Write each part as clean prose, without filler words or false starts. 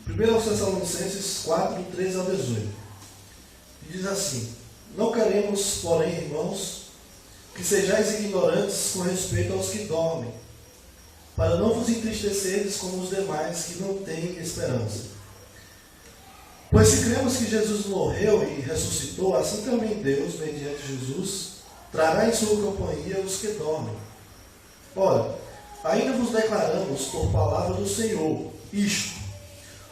1 Tessalonicenses 4, 13 ao 18. E diz assim: Não queremos, porém, irmãos, que sejais ignorantes com respeito aos que dormem, para não vos entristeceres como os demais que não têm esperança. Pois se cremos que Jesus morreu e ressuscitou, assim também Deus, mediante Jesus, trará em sua companhia os que dormem. Ora, ainda vos declaramos por palavra do Senhor isto: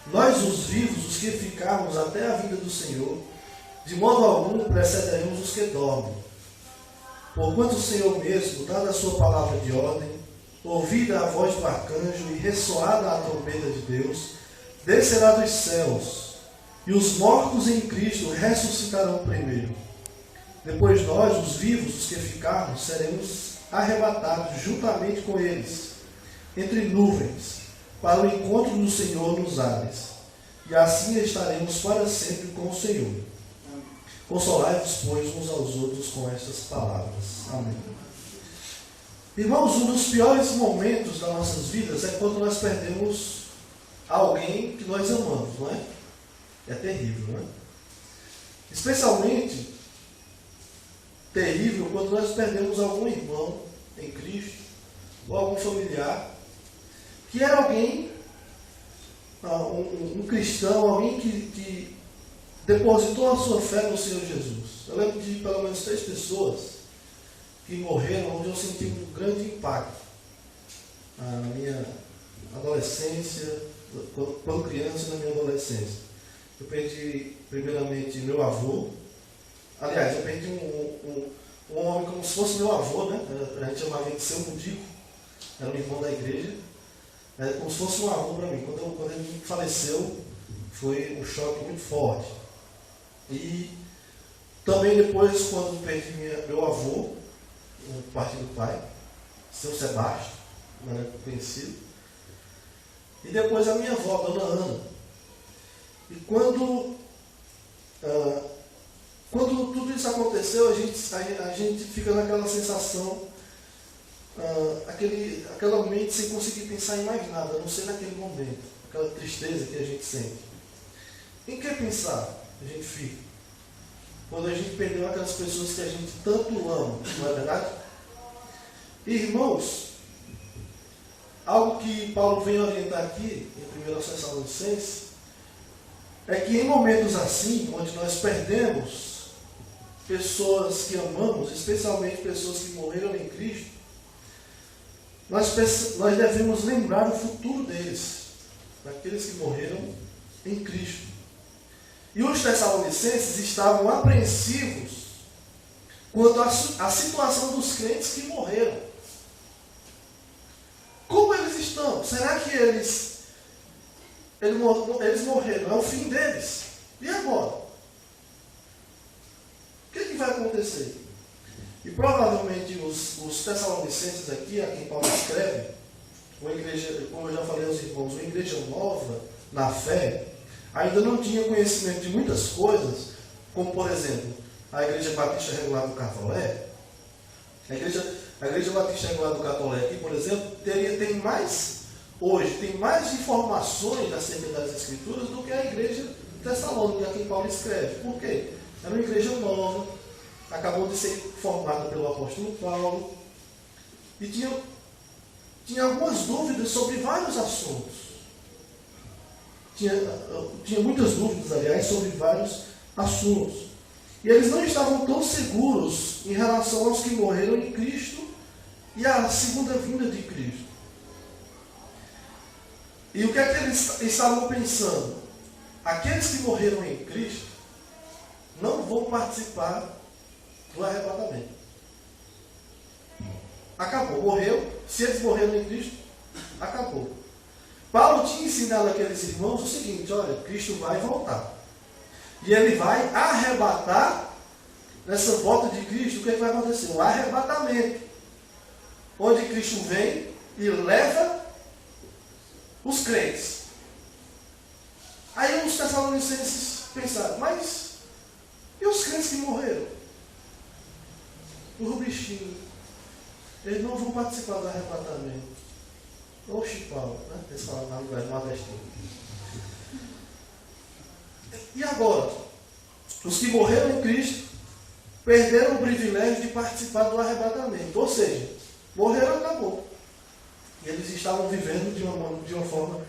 nós, os vivos, os que ficarmos até a vinda do Senhor, de modo algum precederemos os que dormem. Porquanto o Senhor mesmo, dada a sua palavra de ordem, ouvida a voz do arcanjo e ressoada a trombeta de Deus, descerá dos céus, e os mortos em Cristo ressuscitarão primeiro. Depois nós, os vivos, os que ficarmos, seremos arrebatados juntamente com eles, entre nuvens, para o encontro do Senhor nos ares. E assim estaremos para sempre com o Senhor. Consolai-vos, pois, uns aos outros com estas palavras. Amém. Irmãos, um dos piores momentos das nossas vidas é quando nós perdemos alguém que nós amamos, não é? É terrível, não é? Especialmente terrível quando nós perdemos algum irmão em Cristo, ou algum familiar, que era alguém, um cristão, alguém que depositou a sua fé no Senhor Jesus. Eu lembro de pelo menos 3 pessoas que morreram, onde eu senti um grande impacto. Na minha adolescência, quando criança e na minha adolescência. Eu perdi, primeiramente, meu avô. Aliás, eu perdi um homem como se fosse meu avô, né? A gente chamava ele de seu Mudico, era um irmão da igreja. Era como se fosse um avô para mim. Quando ele faleceu, foi um choque muito forte. E também depois, quando perdi meu avô, por parte do pai, seu Sebastião, não era conhecido. E depois a minha avó, Dona Ana. E quando tudo isso aconteceu, a gente fica naquela sensação, aquela mente sem conseguir pensar em mais nada, a não ser naquele momento, aquela tristeza que a gente sente. Em que pensar a gente fica? Quando a gente perdeu aquelas pessoas que a gente tanto ama, não é verdade? Irmãos, algo que Paulo vem orientar aqui, em 1 Tessalonicenses, é que em momentos assim, onde nós perdemos pessoas que amamos, especialmente pessoas que morreram em Cristo, nós devemos lembrar o futuro deles, daqueles que morreram em Cristo. E os tessalonicenses estavam apreensivos quanto à situação dos crentes que morreram. Como eles estão? Será que eles morreram? É o fim deles. E agora? O que vai acontecer? E provavelmente os tessalonicenses aqui, a quem Paulo escreve, uma igreja, como eu já falei aos irmãos, uma igreja nova na fé, ainda não tinha conhecimento de muitas coisas, como por exemplo, a Igreja Batista Regular do Catolé. A Igreja Batista Regular do Catolé aqui, por exemplo, tem mais informações acerca das Escrituras do que a Igreja Tessalônica, a quem Paulo escreve. Por quê? Era uma igreja nova, acabou de ser formada pelo apóstolo Paulo, e tinha algumas dúvidas sobre vários assuntos. Tinha muitas dúvidas, aliás, sobre vários assuntos. E eles não estavam tão seguros em relação aos que morreram em Cristo e à segunda vinda de Cristo. E o que é que eles estavam pensando? Aqueles que morreram em Cristo não vão participar do arrebatamento. Acabou, morreu. Se eles morreram em Cristo, acabou. Paulo tinha ensinado àqueles irmãos o seguinte: olha, Cristo vai voltar. E ele vai arrebatar, nessa volta de Cristo, o que vai acontecer? O arrebatamento. Onde Cristo vem e leva os crentes. Aí os tessalonicenses pensaram: mas e os crentes que morreram? O bichinho, eles não vão participar do arrebatamento. Oxi, Paulo, né? Eles falam na linguagem nordestina. E agora? Os que morreram em Cristo perderam o privilégio de participar do arrebatamento. Ou seja, morreram, acabou. E eles estavam vivendo de uma forma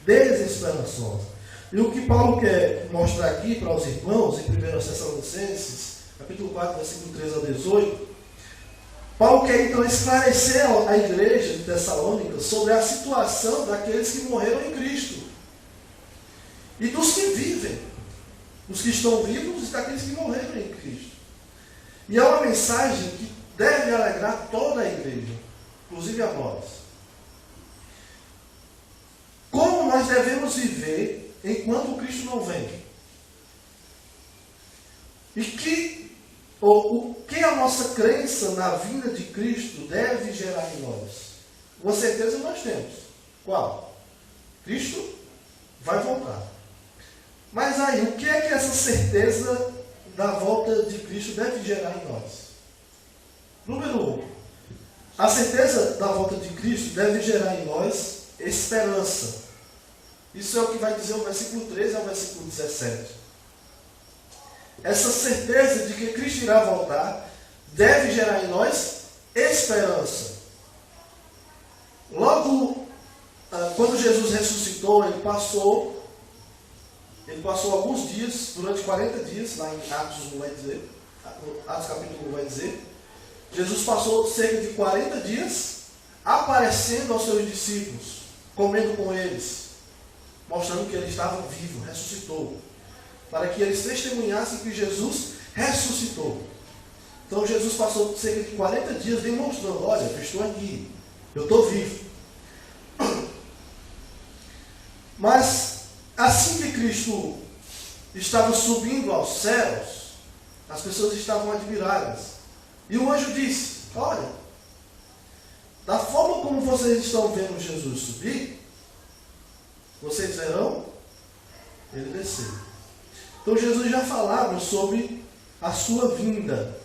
desesperançosa. E o que Paulo quer mostrar aqui para os irmãos, em 1 Tessalonicenses, capítulo 4, versículo 13 a 18, Paulo quer então esclarecer a igreja de Tessalônica sobre a situação daqueles que morreram em Cristo. E dos que vivem, os que estão vivos e daqueles que morreram em Cristo. E é uma mensagem que deve alegrar toda a igreja, inclusive a nós. Como nós devemos viver enquanto Cristo não vem? E o que a nossa crença na vinda de Cristo deve gerar em nós? Uma certeza nós temos. Qual? Cristo vai voltar. Mas aí, o que é que essa certeza da volta de Cristo deve gerar em nós? Número 1. A certeza da volta de Cristo deve gerar em nós esperança. Isso é o que vai dizer o versículo 13 ao versículo 17. Essa certeza de que Cristo irá voltar deve gerar em nós esperança. Logo, quando Jesus ressuscitou, ele passou alguns dias, durante 40 dias, lá em Atos 1 vai dizer, Atos capítulo 1 vai dizer, Jesus passou cerca de 40 dias aparecendo aos seus discípulos, comendo com eles, mostrando que ele estava vivo, ressuscitou, para que eles testemunhassem que Jesus ressuscitou. Então Jesus passou cerca de 40 dias demonstrando, olha, eu estou aqui, eu estou vivo. Mas assim que Cristo estava subindo aos céus, as pessoas estavam admiradas. E o anjo disse, olha, da forma como vocês estão vendo Jesus subir, vocês verão ele descer. Então Jesus já falava sobre a sua vinda,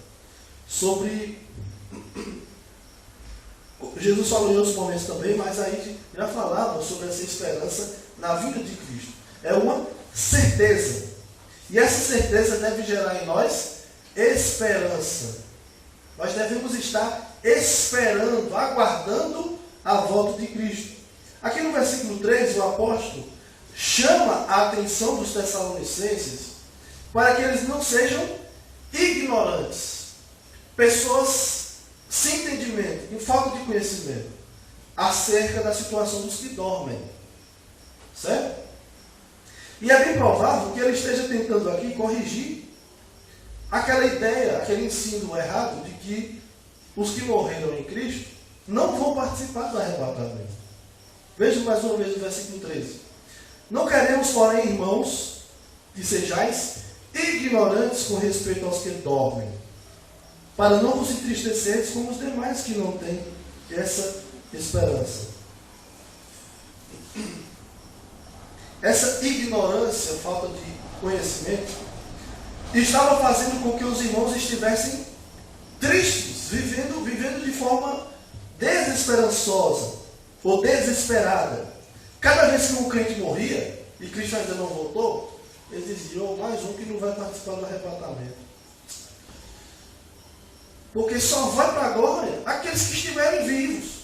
Jesus falou em outros momentos também, mas aí já falava sobre essa esperança na vinda de Cristo. É uma certeza. E essa certeza deve gerar em nós esperança. Nós devemos estar esperando, aguardando a volta de Cristo. Aqui no versículo 3, o apóstolo chama a atenção dos Tessalonicenses para que eles não sejam ignorantes, pessoas sem entendimento, com falta de conhecimento, acerca da situação dos que dormem. Certo? E é bem provável que ele esteja tentando aqui corrigir aquela ideia, aquele ensino errado de que os que morreram em Cristo não vão participar do arrebatamento. Veja mais uma vez o versículo 13. Não queremos, porém, irmãos, que sejais ignorantes com respeito aos que dormem, para não vos entristeceres como os demais que não têm essa esperança. Essa ignorância, falta de conhecimento, estava fazendo com que os irmãos estivessem tristes, vivendo de forma desesperançosa ou desesperada. Cada vez que um crente morria, e Cristo ainda não voltou, eles diziam, mais um que não vai participar do arrebatamento. Porque só vai para a glória aqueles que estiverem vivos.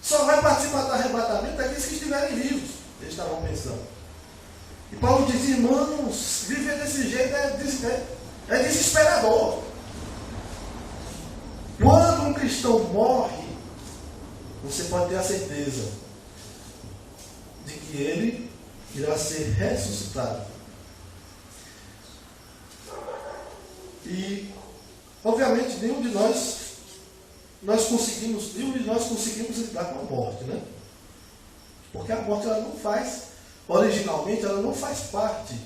Só vai participar do arrebatamento aqueles que estiverem vivos. Eles estavam pensando. E Paulo diz, irmãos, viver desse jeito é desesperador. Quando um cristão morre, você pode ter a certeza de que ele irá ser ressuscitado. E, obviamente, nenhum de nós conseguimos lidar com a morte, né? Porque a morte, originalmente, ela não faz parte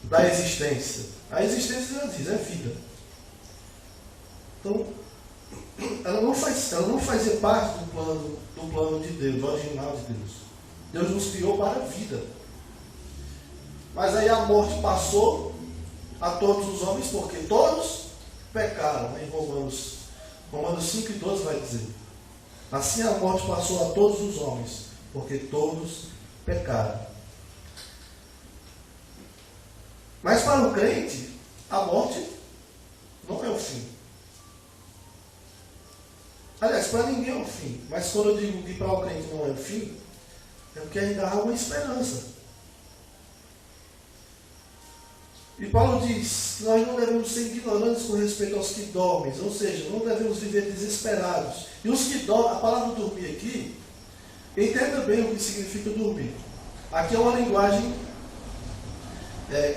da existência. A existência, ela diz, é vida. Então, ela não fazia parte do plano de Deus, do original de Deus. Deus nos criou para a vida. Mas aí a morte passou a todos os homens, porque todos pecaram. Em Romanos 5 e 12 vai dizer. Assim a morte passou a todos os homens, porque todos pecaram. para o crente, a morte não é o fim. Aliás, para ninguém é o fim. Mas quando eu digo que para o crente não é o fim, é porque ainda há uma esperança. E Paulo diz que nós não devemos ser ignorantes com respeito aos que dormem, ou seja, não devemos viver desesperados. E os que dormem, a palavra dormir aqui, entenda bem o que significa dormir. Aqui é uma linguagem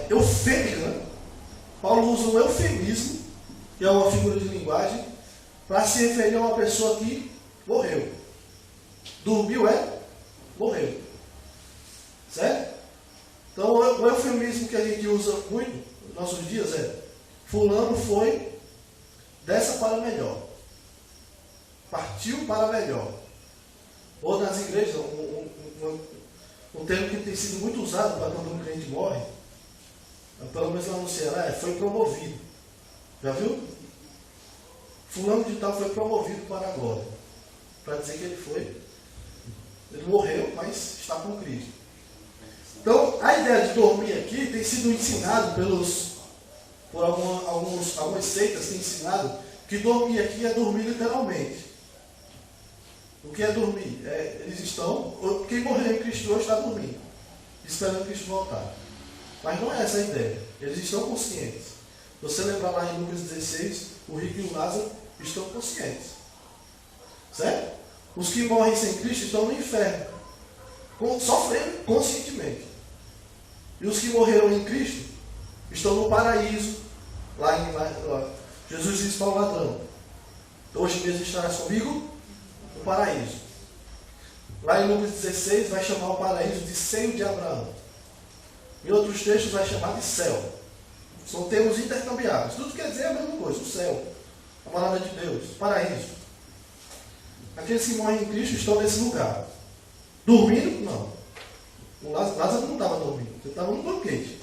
eufêmica, né? Paulo usa um eufemismo, que é uma figura de linguagem, para se referir a uma pessoa que morreu. Dormiu morreu. Certo? Então, o eufemismo que a gente usa muito nos nossos dias é: fulano foi dessa para melhor. Partiu para melhor. Ou nas igrejas, um termo que tem sido muito usado para quando um crente morre, pelo menos lá no Ceará, foi promovido. Já viu? Fulano de tal foi promovido para a glória. Para dizer que ele morreu, mas está com Cristo. Então, a ideia de dormir aqui tem sido ensinado por algumas seitas, tem ensinado que dormir aqui é dormir literalmente. O que é dormir? Quem morreu em Cristo hoje está dormindo, esperando Cristo voltar. Mas não é essa a ideia. Eles estão conscientes. Você lembrar lá em Lucas 16, o rico e o Lázaro estão conscientes. Certo? Os que morrem sem Cristo estão no inferno, sofrendo conscientemente. E os que morreram em Cristo estão no paraíso. Lá Jesus disse para o ladrão: hoje mesmo estarás comigo no paraíso. Lá em Lucas 16 vai chamar o paraíso de seio de Abraão. Em outros textos vai chamar de céu. São termos intercambiáveis. Tudo quer dizer a mesma coisa: o céu, a morada de Deus, o paraíso. Aqueles que morrem em Cristo estão nesse lugar. Dormindo? Não. O Lázaro não estava dormindo. Ele estava no banquete.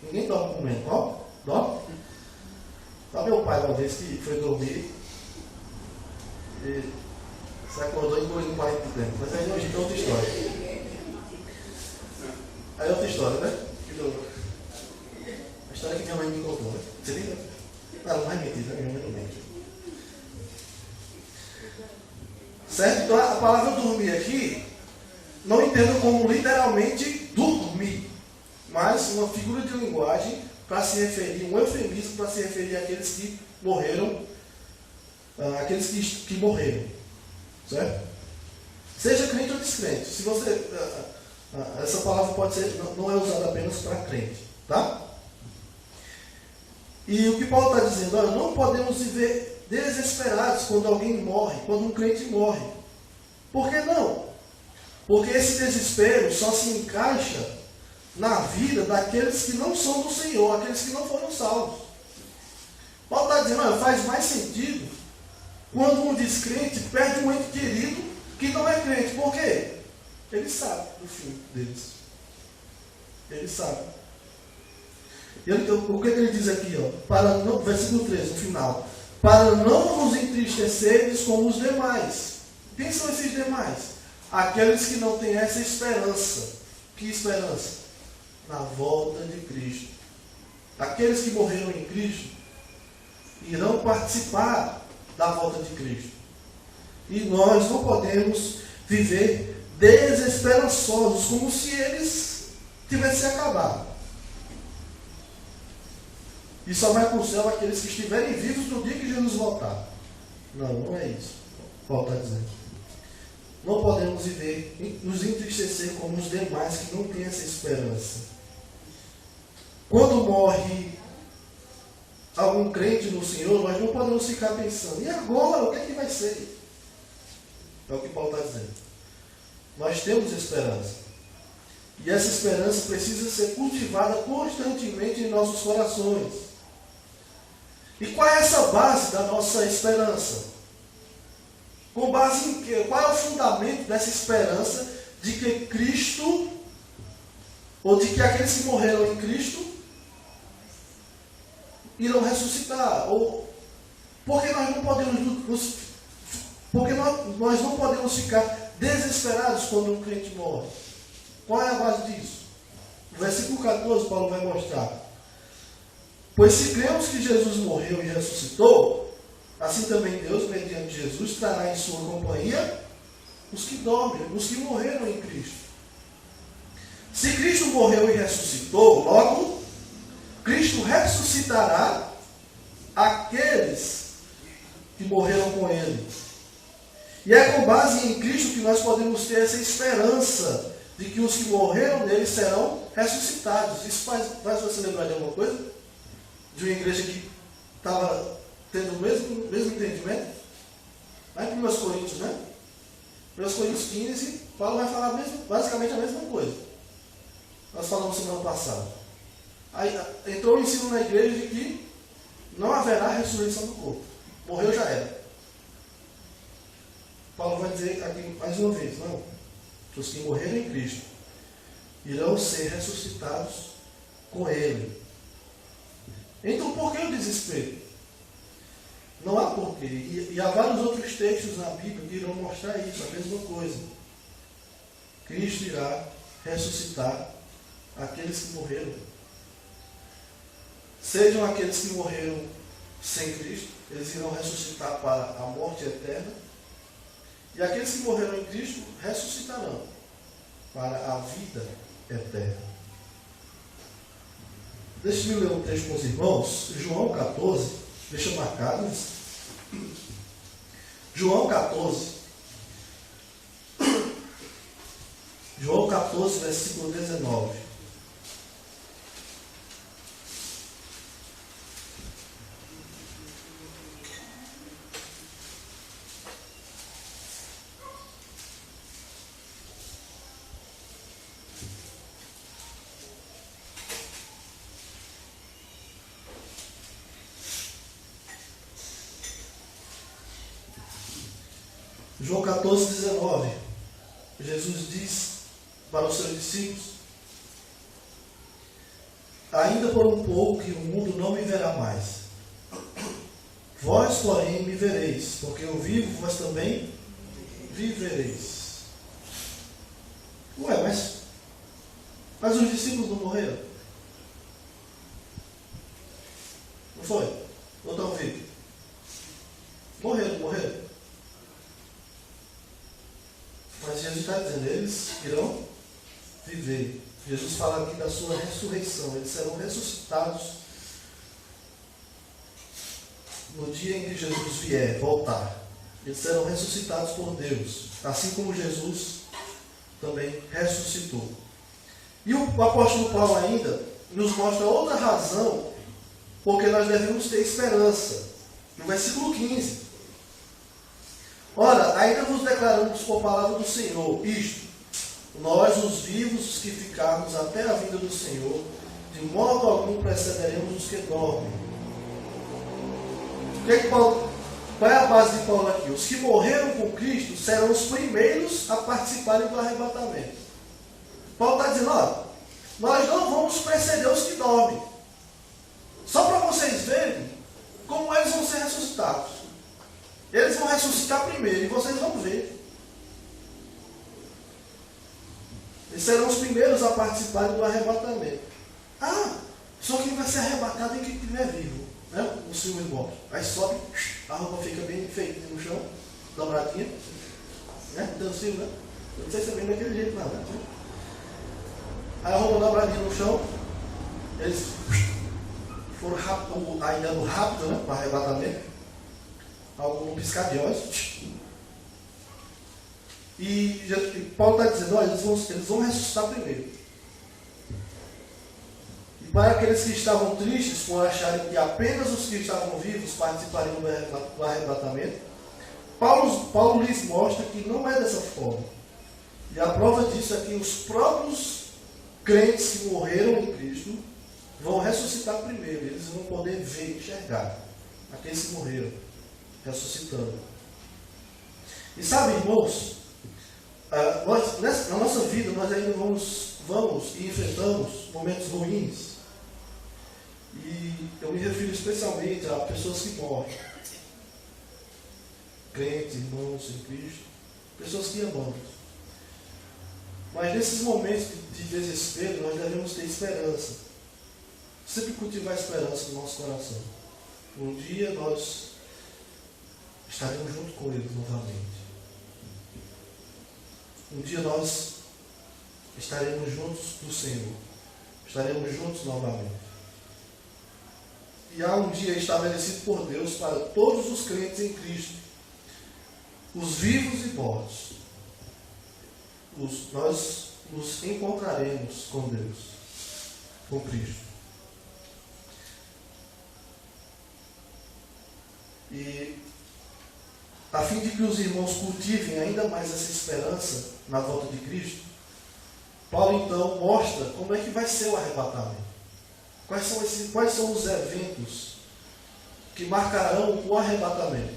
Ninguém dorme comendo. Ó, dorme. Sabe meu pai uma vez que foi dormir e se acordou e engoliu um palito de dentro. Mas aí hoje tem outra história. Aí outra história, né? A história que minha mãe me contou, né? Você lembra? Não é mentira, minha mãe não mente. Certo? Então a palavra dormir aqui, não entendo como literalmente dormir, mas uma figura de linguagem para se referir, um eufemismo para se referir àqueles que morreram, aqueles que morreram. Certo? Seja crente ou descrente. Se você, essa palavra pode ser, não é usada apenas para crente. Tá? E o que Paulo está dizendo? Olha, não podemos viver desesperados quando alguém morre, quando um crente morre. Por que não? Porque esse desespero só se encaixa na vida daqueles que não são do Senhor, aqueles que não foram salvos. Paulo está dizendo: olha, faz mais sentido quando um descrente perde um ente querido que não é crente. Por quê? Ele sabe do fim deles. Ele sabe. O que ele diz aqui? Versículo 3, no final. Para não vos entristecerdes como os demais. Quem são esses demais? Aqueles que não têm essa esperança. Que esperança? Na volta de Cristo. Aqueles que morreram em Cristo irão participar da volta de Cristo. E nós não podemos viver desesperançosos, como se eles tivessem acabado. E só vai para o céu aqueles que estiverem vivos no dia que Jesus voltar. Não é isso. Paulo está dizendo. Não podemos viver, nos entristecer como os demais que não têm essa esperança. Quando morre algum crente no Senhor, nós não podemos ficar pensando: e agora? O que é que vai ser? É o que Paulo está dizendo. Nós temos esperança. E essa esperança precisa ser cultivada constantemente em nossos corações. E qual é essa base da nossa esperança? Com base em quê? Qual é o fundamento dessa esperança de que Cristo, ou de que aqueles que morreram em Cristo irão ressuscitar? Ou porque nós não podemos ficar desesperados quando um crente morre? Qual é a base disso? No versículo 14, Paulo vai mostrar. Pois se cremos que Jesus morreu e ressuscitou, assim também Deus, mediante Jesus, trará em sua companhia os que dormem, os que morreram em Cristo. Se Cristo morreu e ressuscitou, logo, Cristo ressuscitará aqueles que morreram com Ele. E é com base em Cristo que nós podemos ter essa esperança de que os que morreram nele serão ressuscitados. Isso faz você lembrar de alguma coisa? De uma igreja que estava tendo o mesmo entendimento? Lá em 1 Coríntios, né? 1 Coríntios 15, Paulo vai falar basicamente a mesma coisa. Nós falamos semana passada. Aí entrou o ensino na igreja de que não haverá ressurreição do corpo. Morreu já era. Paulo vai dizer aqui mais uma vez, não. Os que morreram em Cristo irão ser ressuscitados com Ele. Então por que o desespero? Não há porquê. E há vários outros textos na Bíblia que irão mostrar isso, a mesma coisa. Cristo irá ressuscitar aqueles que morreram. Sejam aqueles que morreram sem Cristo, eles irão ressuscitar para a morte eterna. E aqueles que morreram em Cristo ressuscitarão para a vida eterna. Deixe-me ler um texto com os irmãos. João 14, deixa marcado. João 14. João 14, versículo 19. João 14, 19. Jesus diz para os seus discípulos: ainda por um pouco que o mundo não me verá mais. Vós, porém, me vereis, porque eu vivo, vós também vivereis. Ué, mas os discípulos não morreram? Não foi? Ou estão vivos? Morreram. Mas Jesus está dizendo, eles irão viver. Jesus fala aqui da sua ressurreição. Eles serão ressuscitados no dia em que Jesus vier, voltar. Eles serão ressuscitados por Deus, assim como Jesus também ressuscitou. E o apóstolo Paulo ainda nos mostra outra razão porque nós devemos ter esperança. No versículo 15. Ora, ainda vos declaramos por palavra do Senhor isto: nós, os vivos, os que ficarmos até a vinda do Senhor, de modo algum precederemos os que dormem. Qual é a base de Paulo aqui? Os que morreram com Cristo serão os primeiros a participarem do arrebatamento. Paulo está dizendo, olha, nós não vamos preceder os que dormem. Só para vocês verem como eles vão ser ressuscitados. Eles vão ressuscitar primeiro e vocês vão ver. Eles serão os primeiros a participarem do arrebatamento. Só quem vai ser arrebatado é quem estiver vivo. Né? O filme mostra. Aí sobe, a roupa fica bem feitinha no chão, dobradinha. Né? Dancinho, né? Eu não sei se é bem daquele jeito, não. Né? Aí a roupa dobradinha no chão. Eles foram rápido, ainda no rápido, né? Para o arrebatamento. Algum piscar de olhos. E Paulo está dizendo, olha, eles vão ressuscitar primeiro. E para aqueles que estavam tristes por acharem que apenas os que estavam vivos participariam do arrebatamento, Paulo lhes mostra que não é dessa forma. E a prova disso é que os próprios crentes que morreram em Cristo vão ressuscitar primeiro. Eles vão poder ver, enxergar aqueles que morreram ressuscitando. E sabe, irmãos, na nossa vida nós ainda vamos e enfrentamos momentos ruins. E eu me refiro especialmente a pessoas que morrem. Crentes, irmãos em Cristo, pessoas que amamos. Mas nesses momentos de desespero nós devemos ter esperança. sempre cultivar a esperança no nosso coração. Um dia nós estaremos junto com Ele novamente. Um dia nós estaremos juntos do Senhor. Estaremos juntos novamente. E há um dia estabelecido por Deus para todos os crentes em Cristo, os vivos e mortos. Nós nos encontraremos com Deus, com Cristo. E a fim de que os irmãos cultivem ainda mais essa esperança na volta de Cristo, Paulo então mostra como é que vai ser o arrebatamento. Quais são os eventos que marcarão o arrebatamento?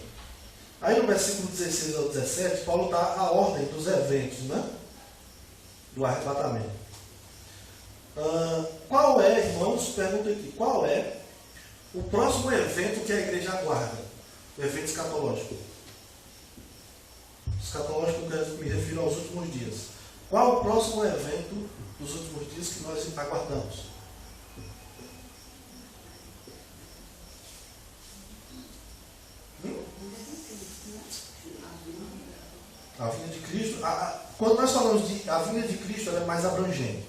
Aí no versículo 16 ao 17, Paulo dá a ordem dos eventos, né? Do arrebatamento. Qual é, irmãos, pergunta aqui, qual é o próximo evento que a igreja aguarda? O evento escatológico. Escatológico, eu me refiro aos últimos dias. Qual o próximo evento dos últimos dias que nós aguardamos? A vinda de Cristo. Quando nós falamos de a vinda de Cristo, ela é mais abrangente.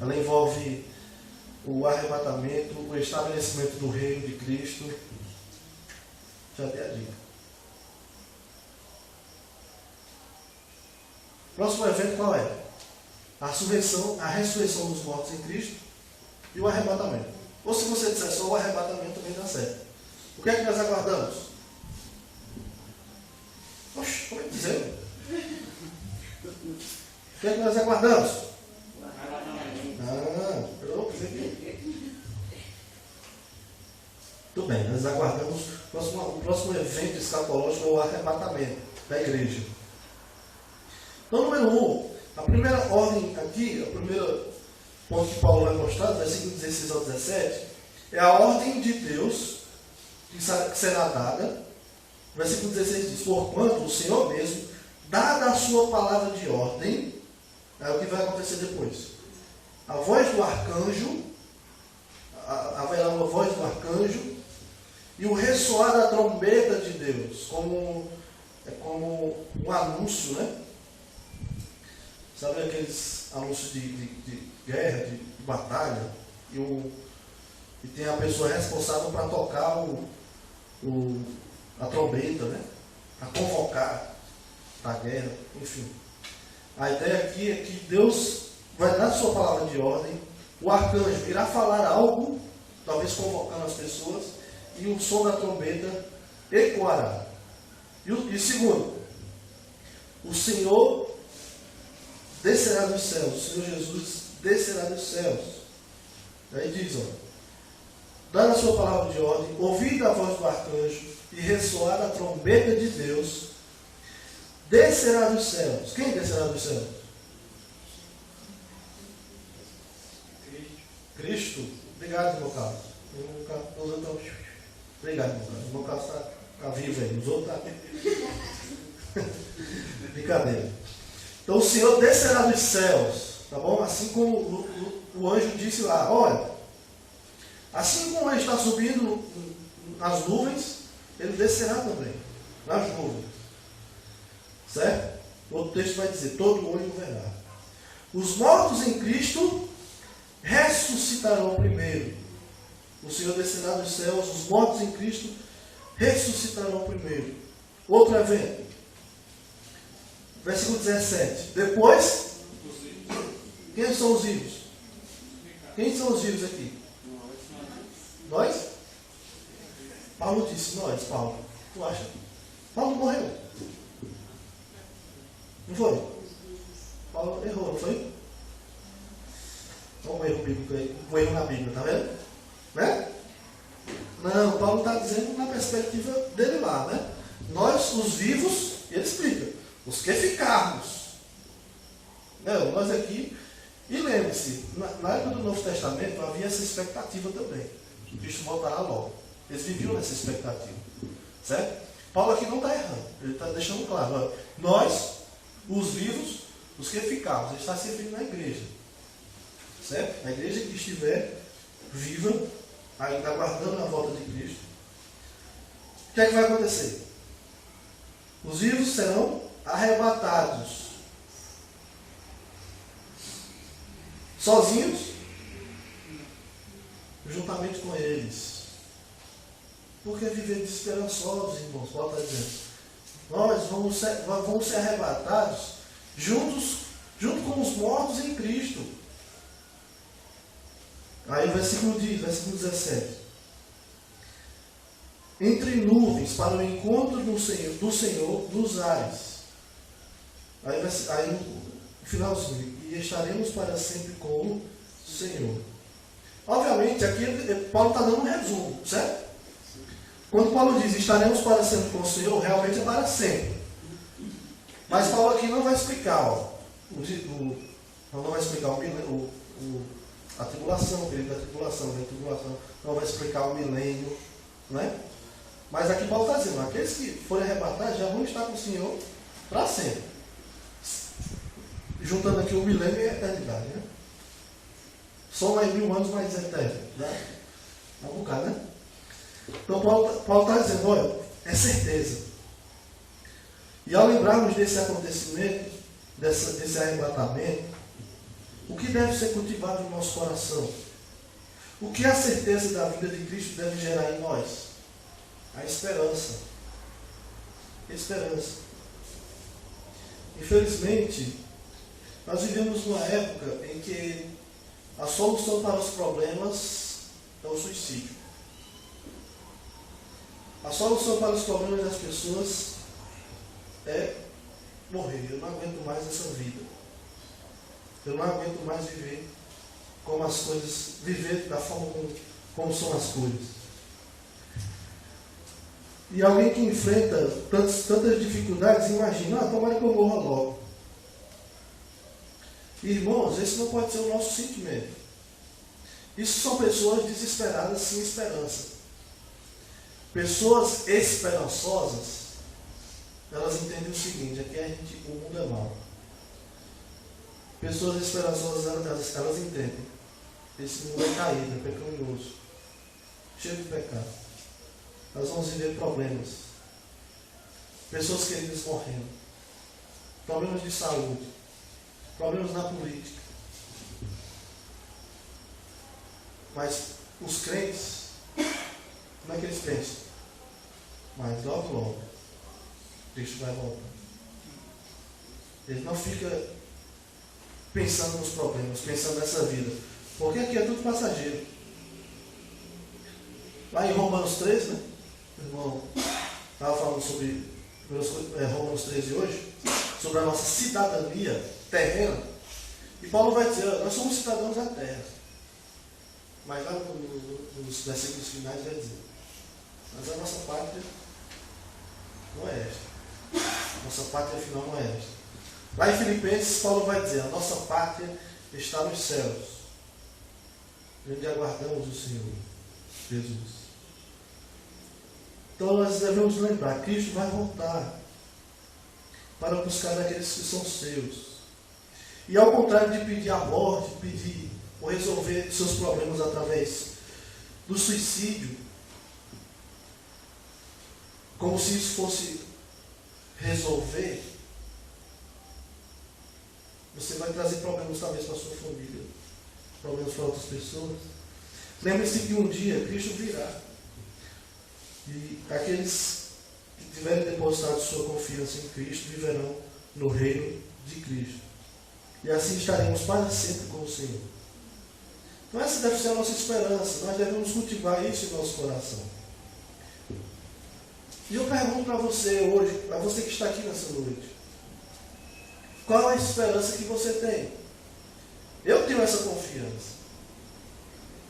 Ela envolve o arrebatamento, o estabelecimento do reino de Cristo. Já dei a dica. Próximo evento qual é? A ressurreição dos mortos em Cristo e o arrebatamento. Ou se você disser só o arrebatamento, também dá certo. O que é que nós aguardamos? Oxe, como é que dizer? O que é que nós aguardamos? Tudo bem, nós aguardamos o próximo evento escatológico é o arrebatamento da igreja. Então, número 1, a primeira ordem aqui, o primeiro ponto que Paulo vai mostrar, versículo 16 ao 17, é a ordem de Deus que será dada. O versículo 16 diz: porquanto o Senhor mesmo, dada a sua palavra de ordem, é o que vai acontecer depois. A voz do arcanjo, haverá uma voz do arcanjo, e o ressoar da trombeta de Deus, como um anúncio, né? Sabe aqueles anúncios de guerra, de batalha, e tem a pessoa responsável para tocar a trombeta, né? A convocar a guerra, enfim. A ideia aqui é que Deus vai dar sua palavra de ordem, o arcanjo irá falar algo, talvez convocando as pessoas, e o som da trombeta ecoará. E segundo, o Senhor descerá dos céus, o Senhor Jesus descerá dos céus. Aí diz, dando a sua palavra de ordem, ouvida a voz do arcanjo e ressoar a trombeta de Deus, descerá dos céus. Quem descerá dos céus? Cristo. Obrigado, meu Carlos. Obrigado, meu Carlos. Meu Carlos está vivo aí. Os outros estão. Brincadeira. Então o Senhor descerá dos céus. Tá bom? Assim como o anjo disse lá. Olha, assim como ele está subindo nas nuvens, ele descerá também. Nas nuvens. Certo? O outro texto vai dizer: todo olho verá. Os mortos em Cristo ressuscitarão primeiro. O Senhor descerá dos céus, os mortos em Cristo ressuscitarão primeiro. Outro evento. Versículo 17. Depois, quem são os vivos? Quem são os vivos aqui? Nós? Paulo disse, nós, Paulo. Tu acha? Paulo morreu. Não foi? Paulo errou, não foi? Olha um erro bíblico aí, um erro na Bíblia, tá vendo? Né? Não, Paulo está dizendo na perspectiva dele lá, né? Nós, os vivos, ele explica, os que ficarmos. Não, nós aqui, e lembre-se, na época do Novo Testamento havia essa expectativa também. Cristo voltará logo. Eles viviam nessa expectativa. Certo? Paulo aqui não está errando, ele está deixando claro. Olha, nós, os vivos, os que ficarmos, ele está se referindo à igreja. Certo? A igreja que estiver viva, ainda aguardando a volta de Cristo, o que é que vai acontecer? Os vivos serão arrebatados. Sozinhos, juntamente com eles. Porque viver desesperançosos, irmãos, Paulo está dizendo. Nós vamos ser arrebatados junto com os mortos em Cristo. Aí o versículo 17. Entre nuvens para o encontro do Senhor nos ares. Aí no finalzinho. E estaremos para sempre com o Senhor. Obviamente, aqui Paulo está dando um resumo, certo? Quando Paulo diz estaremos para sempre com o Senhor, realmente é para sempre. Mas Paulo aqui não vai explicar, não vai explicar a tribulação, o período da tribulação, não vai explicar o milênio, né? Mas aqui Paulo está dizendo, aqueles que forem arrebatados já vão estar com o Senhor para sempre. Juntando aqui o milênio e a eternidade, né? Só mais 1000 anos mais eterno, né? É um bocado, né? Então Paulo está dizendo, olha, é certeza. E ao lembrarmos desse acontecimento, desse arrebatamento, o que deve ser cultivado no nosso coração? O que a certeza da vida de Cristo deve gerar em nós? A esperança. Esperança. Infelizmente, nós vivemos numa época em que a solução para os problemas é o suicídio. A solução para os problemas das pessoas é morrer. Eu não aguento mais essa vida. Eu não aguento mais viver como as coisas, viver da forma como são as coisas. E alguém que enfrenta tantas dificuldades, imagina, tomara que eu morra logo. Irmãos, esse não pode ser o nosso sentimento. Isso são pessoas desesperadas sem esperança. Pessoas esperançosas, elas entendem o seguinte, aqui o mundo é mau. Pessoas esperançosas, elas entendem. Esse mundo é caído, é pecaminoso, cheio de pecado. Nós vamos viver problemas. Pessoas queridas morrendo. Problemas de saúde. Problemas na política. Mas os crentes, como é que eles pensam? Mas logo, Cristo vai voltar. Ele não fica pensando nos problemas, pensando nessa vida. Porque aqui é tudo passageiro. Lá em Romanos 13, né? O irmão estava falando sobre Romanos 13 hoje, sobre a nossa cidadania terrena. E Paulo vai dizer, nós somos cidadãos da terra. Mas lá nos versículos finais vai dizer, mas a nossa pátria não é esta. Nossa pátria final não é esta. Lá em Filipenses, Paulo vai dizer, a nossa pátria está nos céus, onde aguardamos o Senhor Jesus. Então nós devemos lembrar, Cristo vai voltar para buscar aqueles que são seus. E ao contrário de pedir a morte, pedir ou resolver seus problemas através do suicídio, como se isso fosse resolver, você vai trazer problemas talvez para a sua família, problemas para outras pessoas. Lembre-se que um dia Cristo virá. E aqueles que tiverem depositado sua confiança em Cristo viverão no reino de Cristo. E assim estaremos para sempre com o Senhor. Então essa deve ser a nossa esperança. Nós devemos cultivar isso em nosso coração. E eu pergunto para você hoje, para você que está aqui nessa noite, qual é a esperança que você tem? Eu tenho essa confiança.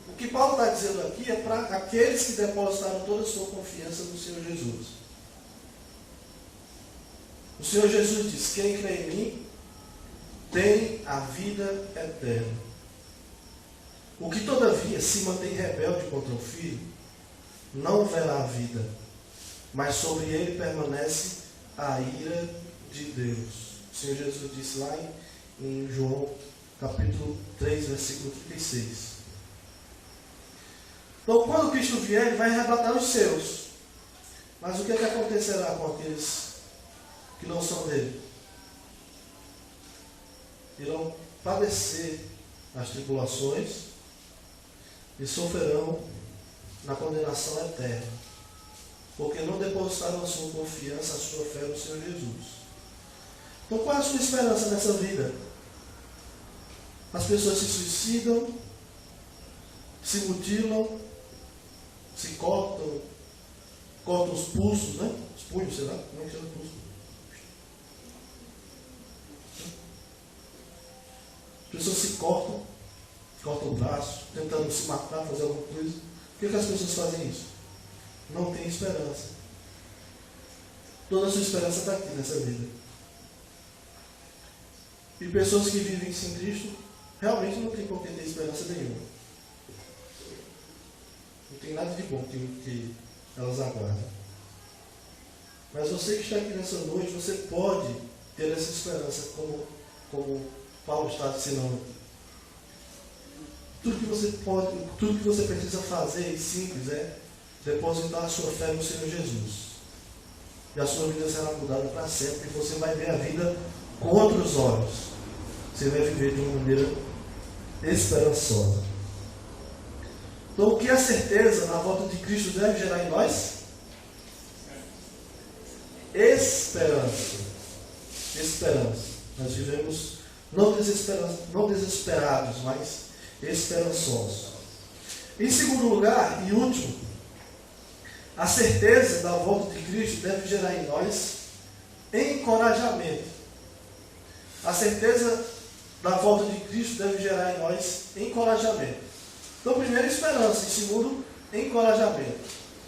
O que Paulo está dizendo aqui é para aqueles que depositaram toda a sua confiança no Senhor Jesus. O Senhor Jesus diz, quem crê em mim, tem a vida eterna. O que todavia se mantém rebelde contra o Filho, não verá a vida, mas sobre ele permanece a ira de Deus. O Senhor Jesus disse lá em João capítulo 3, versículo 36. Então, quando Cristo vier, Ele vai arrebatar os seus. Mas o que é que acontecerá com aqueles que não são dele? Irão padecer as tribulações e sofrerão na condenação eterna, porque não depositaram a sua confiança, a sua fé no Senhor Jesus. Então, qual é a sua esperança nessa vida? As pessoas se suicidam, se mutilam, se cortam os pulsos, né? Os punhos, sei lá, como é que chama pulso? As pessoas se cortam o braço, tentando se matar, fazer alguma coisa. Por que as pessoas fazem isso? Não tem esperança. Toda a sua esperança está aqui nessa vida. E pessoas que vivem sem Cristo realmente não tem por que ter esperança nenhuma. Não tem nada de bom que elas aguardam. Mas você que está aqui nessa noite, você pode ter essa esperança, como Paulo está ensinando. Tudo que você precisa fazer e simples é depositar a sua fé no Senhor Jesus. E a sua vida será mudada para sempre. E você vai ver a vida com outros olhos. Você vai viver de uma maneira esperançosa. Então, o que a certeza na volta de Cristo deve gerar em nós? Esperança. Esperança. Nós vivemos não desesperados, mas esperançosos. Em segundo lugar e último, a certeza da volta de Cristo deve gerar em nós encorajamento. A certeza da volta de Cristo deve gerar em nós encorajamento. Então, primeiro, esperança. E segundo, encorajamento.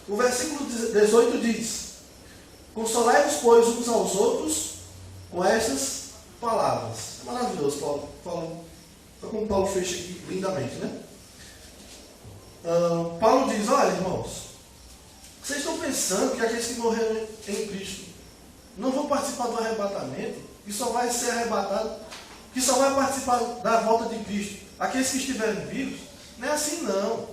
O versículo 18 diz: consolai-vos, pois, uns aos outros com estas palavras. É maravilhoso, Paulo. Olha como Paulo fecha aqui lindamente, né? Paulo diz: olha, irmãos, vocês estão pensando que aqueles que morreram em Cristo não vão participar do arrebatamento, que só vai ser arrebatado, que só vai participar da volta de Cristo aqueles que estiverem vivos? Não é assim, não.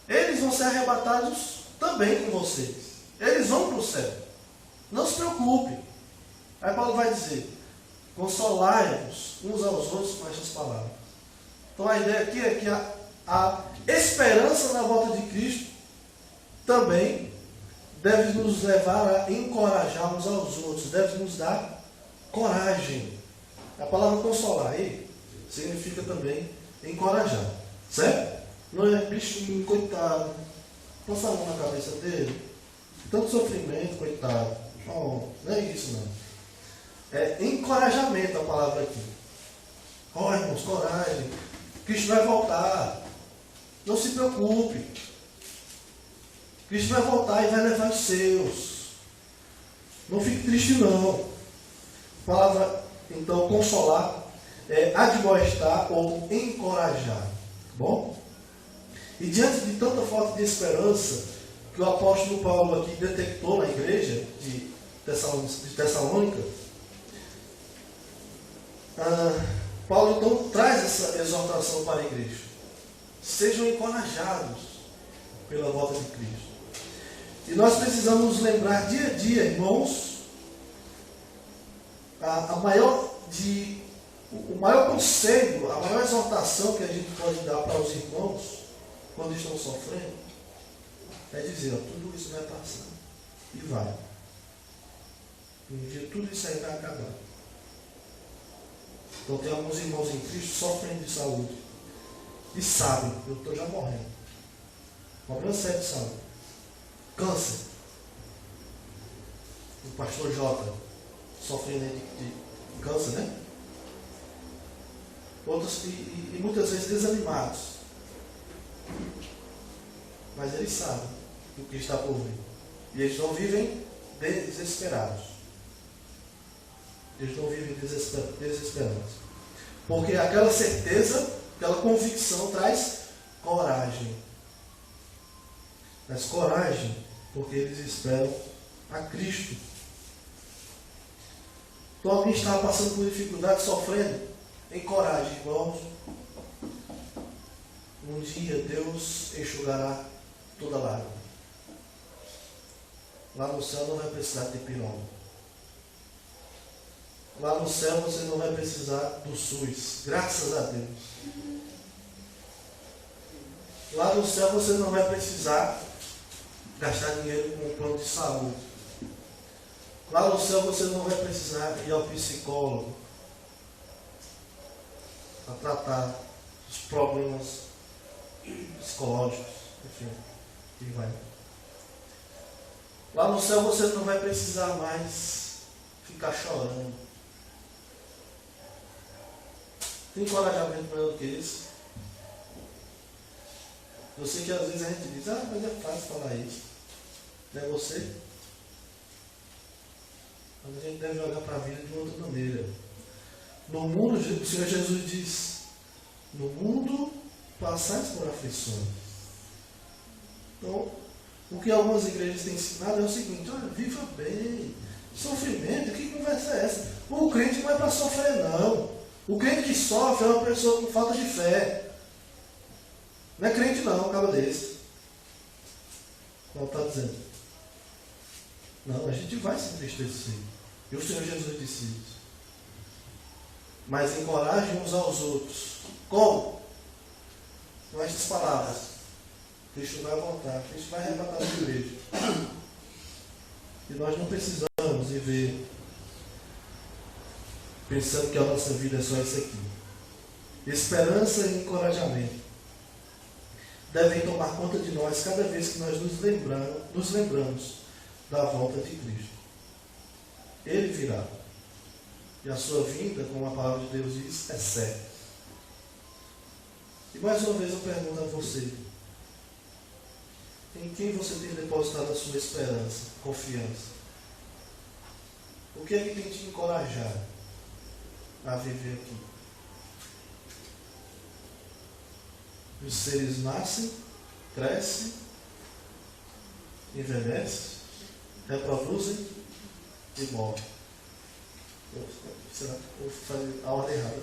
Eles vão ser arrebatados também com vocês. Eles vão para o céu. Não se preocupe. Aí Paulo vai dizer: consolai-vos uns aos outros com estas palavras. Então a ideia aqui é que a esperança na volta de Cristo também deve nos levar a encorajar uns aos outros, deve nos dar coragem. A palavra consolar aí significa também encorajar, certo? Não é bichinho, coitado, passa a mão na cabeça dele, tanto sofrimento, coitado. Não é isso, não. É encorajamento a palavra aqui. Olha, irmãos, coragem. Cristo vai voltar. Não se preocupe. Cristo vai voltar e vai levar os seus. Não fique triste, não. A palavra, então, consolar é admoestar ou encorajar. Bom? E diante de tanta falta de esperança que o apóstolo Paulo aqui detectou na igreja de Tessalônica, Paulo então traz essa exortação para a igreja. Sejam encorajados pela volta de Cristo. E nós precisamos nos lembrar dia a dia, irmãos, o maior conselho, a maior exortação que a gente pode dar para os irmãos quando estão sofrendo é dizer: ó, tudo isso vai passar e vai. Um dia tudo isso aí vai acabar. Então tem alguns irmãos em Cristo sofrendo de saúde e sabem: eu estou já morrendo. Problema sério de saúde. Câncer. O pastor Jota sofrendo de câncer, né? Outros e muitas vezes desanimados. Mas eles sabem o que está por vir. E eles não vivem desesperados. Eles não vivem desesperados. Porque aquela certeza, aquela convicção traz coragem. Traz coragem, porque eles esperam a Cristo. Então alguém está passando por dificuldade, sofrendo. Encoraje, irmãos. um dia Deus enxugará toda lágrima. Lá no céu não vai precisar de pirão. Lá no céu você não vai precisar do SUS, graças a Deus. Lá no céu você não vai precisar gastar dinheiro com um plano de saúde. Lá no céu você não vai precisar ir ao psicólogo para tratar os problemas psicológicos, enfim, e vai. Lá no céu você não vai precisar mais ficar chorando. Tem encorajamento melhor do que isso? Eu sei que às vezes a gente diz, mas é fácil falar isso. Não é você? Mas a gente deve olhar para a vida de outra maneira. No mundo, o Senhor Jesus diz, no mundo passais por aflições. Então, o que algumas igrejas têm ensinado é o seguinte, olha, viva bem. Sofrimento, que conversa é essa? O crente não é para sofrer, não. O crente que sofre é uma pessoa com falta de fé. Não é crente não, um cara desse. Como está dizendo. Não, a gente vai se entristecer. E o Senhor Jesus disse isso. Mas encorajem uns aos outros. Como? Com estas palavras. Cristo vai voltar. Cristo vai arrebatar a igreja. E nós não precisamos viver pensando que a nossa vida é só isso aqui. Esperança e encorajamento devem tomar conta de nós cada vez que nós nos lembramos da volta de Cristo. Ele virá. E a sua vinda, como a palavra de Deus diz, é certa. E mais uma vez eu pergunto a você: em quem você tem depositado a sua esperança, confiança? O que é que tem te encorajado a viver aqui? Os seres nascem, crescem, envelhecem, reproduzem e morrem. Será que eu vou fazer a ordem errada?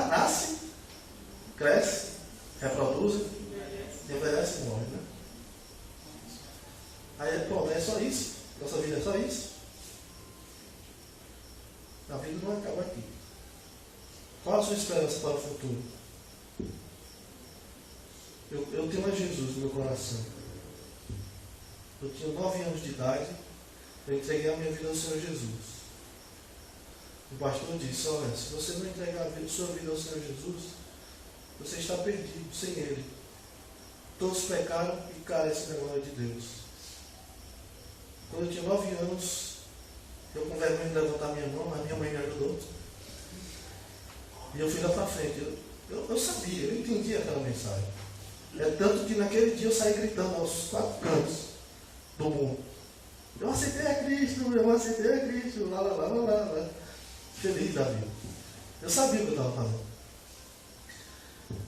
Nasce, cresce, reproduzem, envelhece e morre, né? Aí pronto, é só isso. Nossa vida é só isso. A vida não acaba aqui. Qual a sua esperança para o futuro? Eu tenho a Jesus no meu coração. Eu tinha 9 anos de idade, eu entreguei a minha vida ao Senhor Jesus. O pastor disse, olha, se você não entregar a sua vida ao Senhor Jesus, você está perdido sem Ele. Todos pecaram e carecem da glória de Deus. Quando eu tinha 9 anos, eu com vergonha de levantar minha mão, a minha mãe me ajudou. E eu fui lá para frente. Eu sabia, eu entendi aquela mensagem. É tanto que naquele dia eu saí gritando aos 4 cantos do mundo. Eu aceitei a Cristo, eu aceitei a Cristo, lá, lá, lá, lá, lá. Feliz da vida. Eu sabia o que eu estava fazendo.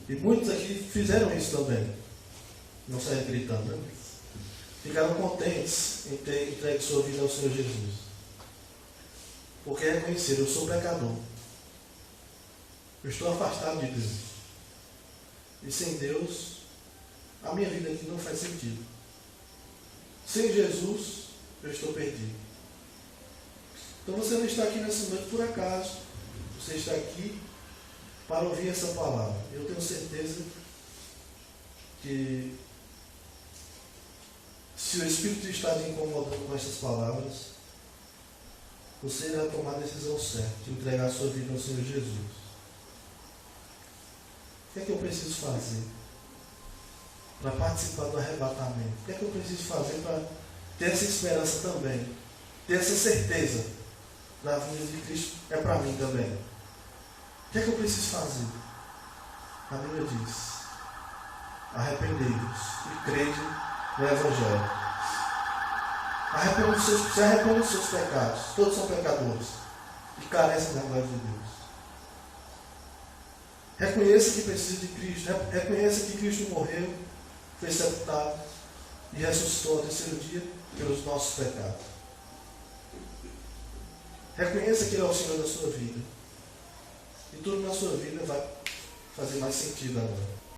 E muitos aqui fizeram isso também. Não saíram gritando, né? Ficaram contentes em ter entregue sua vida ao Senhor Jesus. Porque reconheceram, eu sou pecador. Eu estou afastado de Deus. E sem Deus, a minha vida aqui não faz sentido. Sem Jesus, eu estou perdido. Então você não está aqui nessa noite por acaso. Você está aqui para ouvir essa palavra. Eu tenho certeza que se o Espírito está te incomodando com essas palavras, você irá tomar a decisão certa de entregar a sua vida ao Senhor Jesus. O que é que eu preciso fazer para participar do arrebatamento? O que é que eu preciso fazer para ter essa esperança também? Ter essa certeza da vinda de Cristo é para mim também. O que é que eu preciso fazer? A Bíblia diz: arrependei-vos e crede no Evangelho. Se arrependam dos seus pecados. Todos são pecadores e carecem da glória de Deus. Reconheça que precisa de Cristo. Reconheça que Cristo morreu, foi sepultado e ressuscitou ao terceiro dia pelos nossos pecados. Reconheça que Ele é o Senhor da sua vida. E tudo na sua vida vai fazer mais sentido agora.